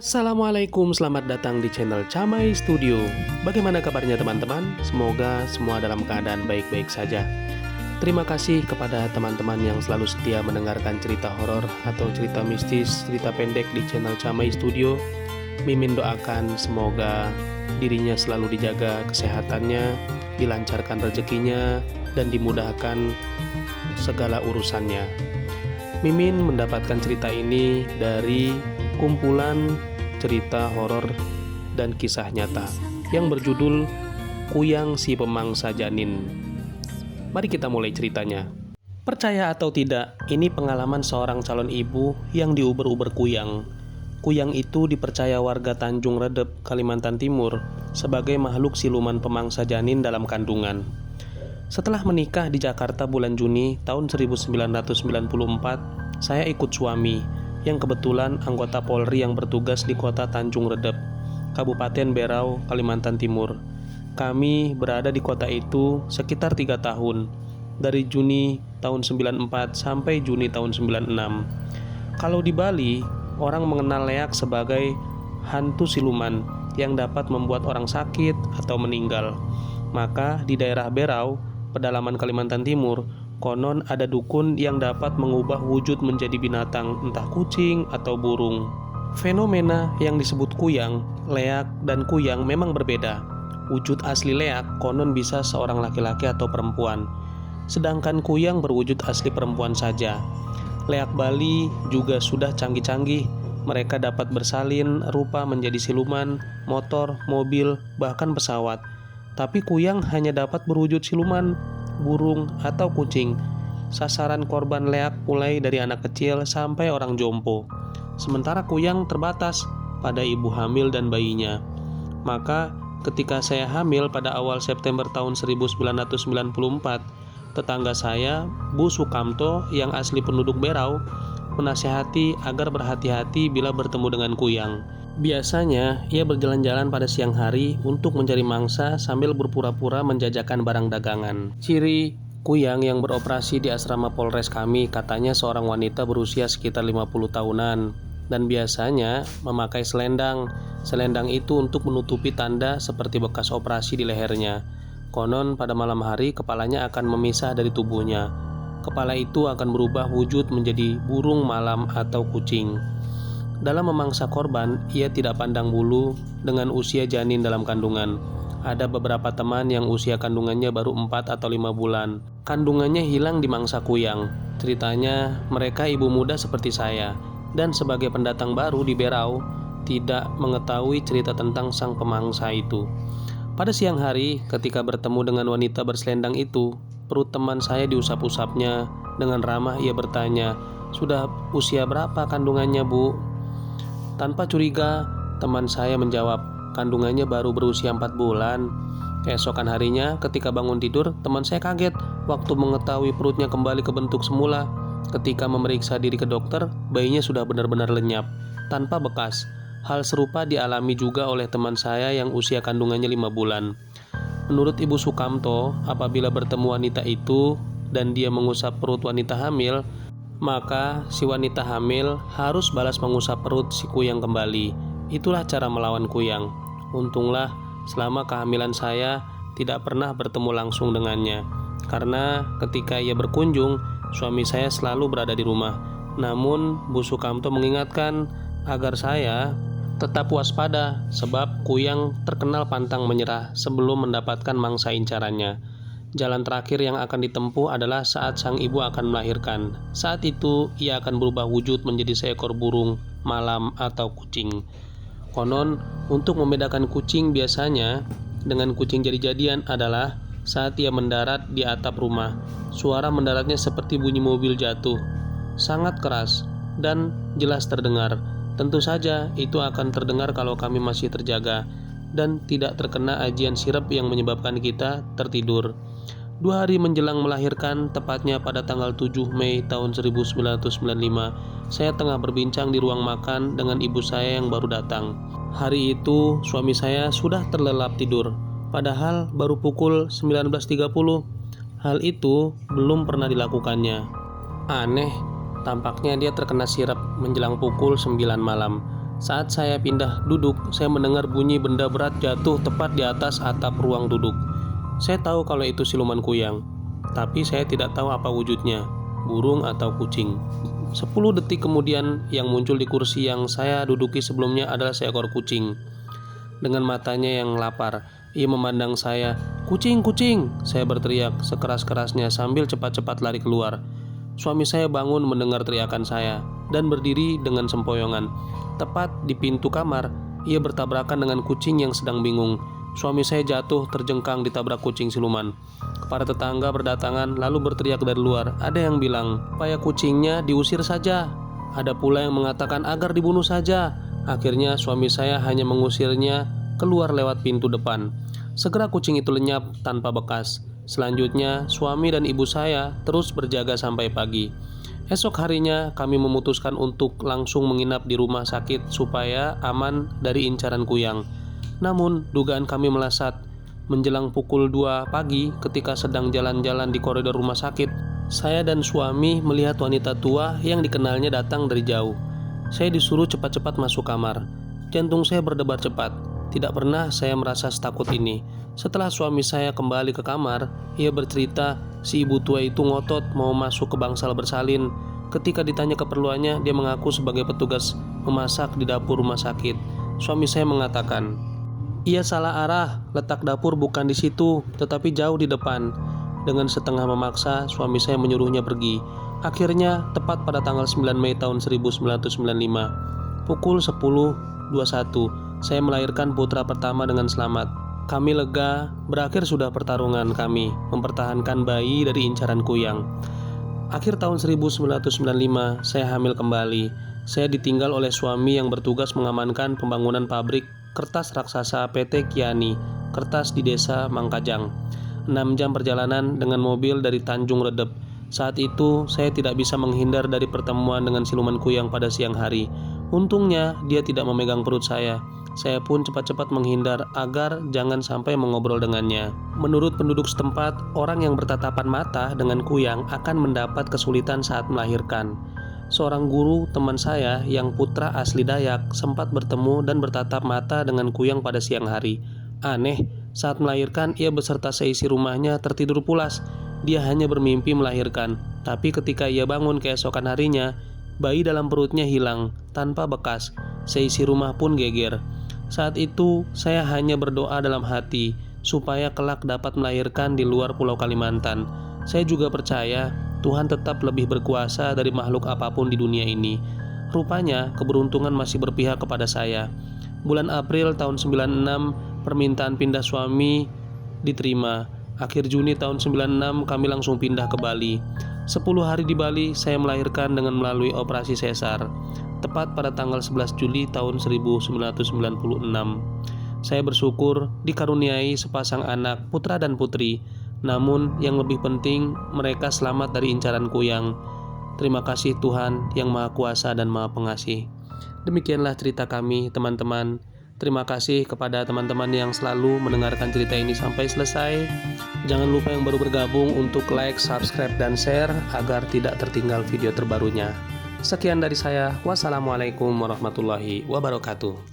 Assalamualaikum, selamat datang di channel Camai Studio. Bagaimana kabarnya teman-teman? Semoga semua dalam keadaan baik-baik saja. Terima kasih kepada teman-teman yang selalu setia mendengarkan cerita horor atau cerita mistis, cerita pendek di channel Camai Studio. Mimin doakan semoga dirinya selalu dijaga kesehatannya, dilancarkan rezekinya, dan dimudahkan segala urusannya. Mimin mendapatkan cerita ini dari kumpulan cerita horor dan kisah nyata yang berjudul Kuyang Si Pemangsa Janin. Mari kita mulai ceritanya. Percaya atau tidak, ini pengalaman seorang calon ibu yang diuber-uber kuyang. Kuyang itu dipercaya warga Tanjung Redep, Kalimantan Timur sebagai makhluk siluman pemangsa janin dalam kandungan. Setelah menikah di Jakarta bulan Juni tahun 1994, saya ikut suami yang kebetulan anggota Polri yang bertugas di kota Tanjung Redep, Kabupaten Berau, Kalimantan Timur. Kami berada di kota itu sekitar 3 tahun, dari Juni tahun 94 sampai Juni tahun 96. Kalau di Bali, orang mengenal leak sebagai hantu siluman yang dapat membuat orang sakit atau meninggal. Maka di daerah Berau, pedalaman Kalimantan Timur, konon ada dukun yang dapat mengubah wujud menjadi binatang, entah kucing atau burung. Fenomena yang disebut kuyang, leak, dan kuyang memang berbeda. Wujud asli leak konon bisa seorang laki-laki atau perempuan, sedangkan kuyang berwujud asli perempuan saja. Leak Bali juga sudah canggih-canggih. Mereka dapat bersalin rupa menjadi siluman, motor, mobil, bahkan pesawat. Tapi kuyang hanya dapat berwujud siluman, burung, atau kucing. Sasaran korban leak mulai dari anak kecil sampai orang jompo. Sementara kuyang terbatas pada ibu hamil dan bayinya. Maka ketika saya hamil pada awal September tahun 1994, tetangga saya, Bu Sukamto yang asli penduduk Berau, menasihati agar berhati-hati bila bertemu dengan kuyang. Biasanya, ia berjalan-jalan pada siang hari untuk mencari mangsa sambil berpura-pura menjajakan barang dagangan. Ciri kuyang yang beroperasi di asrama Polres kami katanya seorang wanita berusia sekitar 50 tahunan dan biasanya memakai selendang. Selendang itu untuk menutupi tanda seperti bekas operasi di lehernya. Konon pada malam hari kepalanya akan memisah dari tubuhnya. Kepala itu akan berubah wujud menjadi burung malam atau kucing. Dalam memangsa korban, ia tidak pandang bulu dengan usia janin dalam kandungan. Ada beberapa teman yang usia kandungannya baru 4 atau 5 bulan. Kandungannya hilang di mangsa kuyang. Ceritanya, mereka ibu muda seperti saya, dan sebagai pendatang baru di Berau, tidak mengetahui cerita tentang sang pemangsa itu. Pada siang hari, ketika bertemu dengan wanita berselendang itu, perut teman saya diusap-usapnya. Dengan ramah ia bertanya, "Sudah usia berapa kandungannya, Bu?" Tanpa curiga, teman saya menjawab, kandungannya baru berusia 4 bulan. Keesokan harinya, ketika bangun tidur, teman saya kaget waktu mengetahui perutnya kembali ke bentuk semula. Ketika memeriksa diri ke dokter, bayinya sudah benar-benar lenyap, tanpa bekas. Hal serupa dialami juga oleh teman saya yang usia kandungannya 5 bulan. Menurut Ibu Sukamto, apabila bertemu wanita itu dan dia mengusap perut wanita hamil, maka si wanita hamil harus balas mengusap perut si kuyang kembali. Itulah cara melawan kuyang. Untunglah selama kehamilan saya tidak pernah bertemu langsung dengannya, karena ketika ia berkunjung, suami saya selalu berada di rumah. Namun Bu Sukamto mengingatkan agar saya tetap waspada, sebab kuyang terkenal pantang menyerah sebelum mendapatkan mangsa incarannya. Jalan terakhir yang akan ditempuh adalah saat sang ibu akan melahirkan. Saat itu, ia akan berubah wujud menjadi seekor burung, malam, atau kucing. Konon, untuk membedakan kucing biasanya dengan kucing jadi-jadian adalah saat ia mendarat di atap rumah. Suara mendaratnya seperti bunyi mobil jatuh, sangat keras dan jelas terdengar. Tentu saja itu akan terdengar kalau kami masih terjaga dan tidak terkena ajian sirep yang menyebabkan kita tertidur. 2 hari menjelang melahirkan, tepatnya pada tanggal 7 Mei tahun 1995, saya tengah berbincang di ruang makan dengan ibu saya yang baru datang. Hari itu, suami saya sudah terlelap tidur, padahal baru pukul 19.30. Hal itu belum pernah dilakukannya. Aneh, tampaknya dia terkena sirep menjelang pukul 9 malam. Saat saya pindah duduk, saya mendengar bunyi benda berat jatuh tepat di atas atap ruang duduk. Saya tahu kalau itu siluman kuyang, tapi saya tidak tahu apa wujudnya, burung atau kucing. 10 detik kemudian, yang muncul di kursi yang saya duduki sebelumnya adalah seekor kucing. Dengan matanya yang lapar, ia memandang saya. "Kucing, kucing!" Saya berteriak sekeras-kerasnya sambil cepat-cepat lari keluar. Suami saya bangun mendengar teriakan saya dan berdiri dengan sempoyongan. Tepat di pintu kamar, ia bertabrakan dengan kucing yang sedang bingung. Suami saya jatuh terjengkang ditabrak kucing siluman. Para tetangga berdatangan lalu berteriak dari luar. Ada yang bilang, "Supaya kucingnya diusir saja." Ada pula yang mengatakan agar dibunuh saja. Akhirnya suami saya hanya mengusirnya keluar lewat pintu depan. Segera kucing itu lenyap tanpa bekas. Selanjutnya, suami dan ibu saya terus berjaga sampai pagi. Esok harinya kami memutuskan untuk langsung menginap di rumah sakit supaya aman dari incaran kuyang. Namun, dugaan kami melesat. Menjelang pukul 2 pagi ketika sedang jalan-jalan di koridor rumah sakit, saya dan suami melihat wanita tua yang dikenalnya datang dari jauh. Saya disuruh cepat-cepat masuk kamar. Jantung saya berdebar cepat. Tidak pernah saya merasa setakut ini. Setelah suami saya kembali ke kamar, ia bercerita si ibu tua itu ngotot mau masuk ke bangsal bersalin. Ketika ditanya keperluannya, dia mengaku sebagai petugas memasak di dapur rumah sakit. Suami saya mengatakan, "Ia salah arah, letak dapur bukan di situ, tetapi jauh di depan." Dengan setengah memaksa, suami saya menyuruhnya pergi. Akhirnya, tepat pada tanggal 9 Mei tahun 1995, pukul 10.21, saya melahirkan putra pertama dengan selamat. Kami lega, berakhir sudah pertarungan kami mempertahankan bayi dari incaran kuyang. Akhir tahun 1995, saya hamil kembali. Saya ditinggal oleh suami yang bertugas mengamankan pembangunan pabrik kertas raksasa PT Kiani, kertas di desa Mangkajang. 6 jam perjalanan dengan mobil dari Tanjung Redep. Saat itu, saya tidak bisa menghindar dari pertemuan dengan siluman kuyang pada siang hari. Untungnya, dia tidak memegang perut saya. Saya pun cepat-cepat menghindar agar jangan sampai mengobrol dengannya. Menurut penduduk setempat, orang yang bertatapan mata dengan kuyang akan mendapat kesulitan saat melahirkan. Seorang guru teman saya yang putra asli Dayak sempat bertemu dan bertatap mata dengan kuyang pada siang hari. Aneh, saat melahirkan ia beserta seisi rumahnya tertidur pulas. Dia hanya bermimpi melahirkan. Tapi ketika ia bangun keesokan harinya, bayi dalam perutnya hilang tanpa bekas. Seisi rumah pun geger. Saat itu saya hanya berdoa dalam hati supaya kelak dapat melahirkan di luar Pulau Kalimantan. Saya juga percaya Tuhan tetap lebih berkuasa dari makhluk apapun di dunia ini. Rupanya keberuntungan masih berpihak kepada saya. Bulan April tahun 96, permintaan pindah suami diterima. Akhir Juni tahun 96 kami langsung pindah ke Bali. 10 hari di Bali saya melahirkan dengan melalui operasi sesar. Tepat pada tanggal 11 Juli tahun 1996. Saya bersyukur dikaruniai sepasang anak, putra dan putri. Namun yang lebih penting, mereka selamat dari incaran kuyang. Terima kasih Tuhan yang Maha Kuasa dan Maha Pengasih. Demikianlah cerita kami, teman-teman. Terima kasih kepada teman-teman yang selalu mendengarkan cerita ini sampai selesai. Jangan lupa yang baru bergabung untuk like, subscribe, dan share agar tidak tertinggal video terbarunya. Sekian dari saya. Wassalamualaikum warahmatullahi wabarakatuh.